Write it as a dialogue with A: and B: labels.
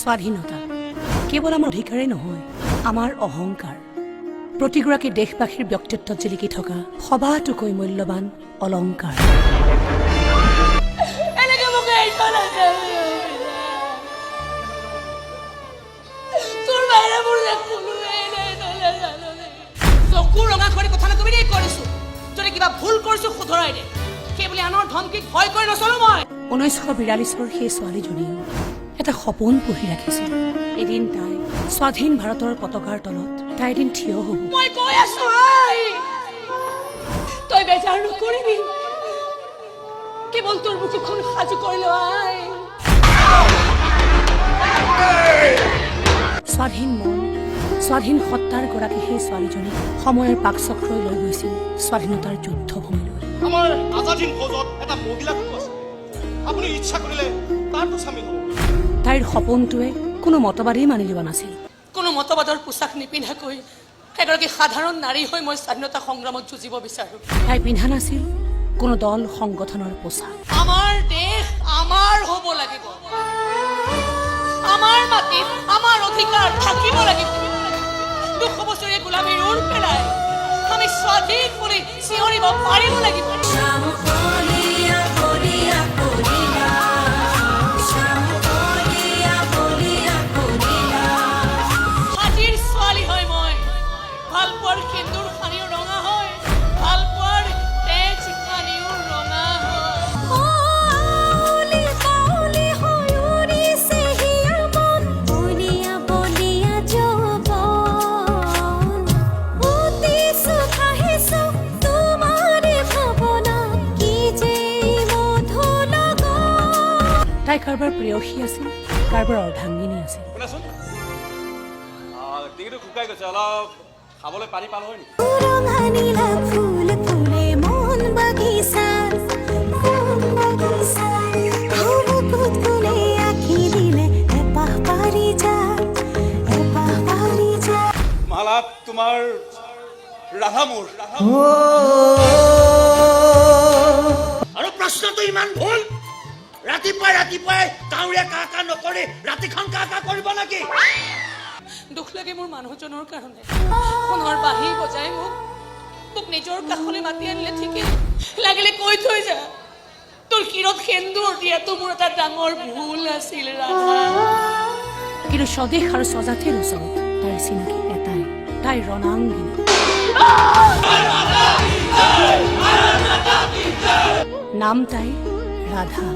A: স্বাধীনতা কেৱল আমাৰ অধিকাৰেই নহয়, আমাৰ অহংকাৰ। প্ৰতিগৰাকী দেশবাসীৰ ব্যক্তিত্বত জিলিকি থকা সবাতোকৈ মূল্যৱান অলংকাৰ।
B: চকু ৰঙা কৰি কথা নকবি দেই কৰিছো। যদি কিবা ভুল কৰিছো শুধৰাই দে। সেইবুলি আনৰ ধমকিক ভয় কৰি নচলো মই।
A: 1942 সেই ছোৱালীজনীও এটা সপোন পুহি ৰাখিছিল। এদিন তাই স্বাধীন ভাৰতৰ পতাকাৰ তলত তাই এদিন থিয় হ'ব।
B: মই কৈ আছো তই বেজাৰ নকৰিবি, কেৱল তোৰ বুকুখন সাজু কৰি লোৱাই।
A: স্বাধীন মন, স্বাধীন সত্তাৰ গৰাকী সেই ছোৱালীজনী সময়ৰ পাকচক্ৰই লৈ গৈছিল স্বাধীনতাৰ যুদ্ধভূমিলৈ।
C: আমাৰ আজাদীন ফৌজত এটা মহিলা আছে, আপুনি ইচ্ছা কৰিলে তাতো চামিল হ'ব।
A: তাইৰ সপোনটোৱে কোনো মতবাদেই মানি লোৱা নাছিল।
B: কোনো মতবাদৰ পোছাক নিপিন্ধাকৈ এগৰাকী সাধাৰণ নাৰী হৈ মই স্বাধীনতা সংগ্ৰামত যুঁজিব বিচাৰো।
A: তাই পিন্ধা নাছিল কোনো দল সংগঠনৰ পোছাক।
B: আমাৰ দেশ আমাৰ হ'ব লাগিব, আমাৰ মাটিত আমাৰ অধিকাৰ থাকিব লাগিব। 200 বছৰীয়া গোলামীৰ ওৰ পেলাই আমি স্বাধীন বুলি চিঞৰিব পাৰিব লাগিব। হাতীৰ ছোৱালী হয় মই, ভাল পোৱাৰ সেন্দুৰ সানিও ৰঙা হয়, ভাল পোৱাৰ তেজ সানিও ৰঙা হয়।
A: তাই কাৰোবাৰ প্ৰেয়সী আছিল, কাৰোবাৰ অৰ্ধাংগিনী আছিল।
C: শুনাচোন, ডিঙিটো শুকাই গৈছে, অলপ খাবলৈ পানী পালো হয় নেকি? মালা তোমাৰ ৰাধা মোৰ।
D: আৰু প্ৰশ্নটো ইমান ভুল। ৰাতিপুৱাই কাউৰীয়ে কা কা নকৰি ৰাতিখন কা কা কৰিব নেকি?
B: দুখ লাগে মোৰ মানুহজনৰ কাৰণে। সোণৰ বাঁহী বজাই মোক নিজৰ কাষলৈ মাতি আনিলে ঠিকেই, লাগিলে কৈ থৈ যা তোৰ শিৰত সেন্দুৰ দিয়াটো মোৰ এটা ডাঙৰ ভুল আছিল ৰাধা।
A: কিন্তু স্বদেশ আৰু স্বজাতিৰ ওচৰত তাইৰ চিনাকি এটাই, তাই ৰণাংগিনী। নাম তাইৰ ৰাধা।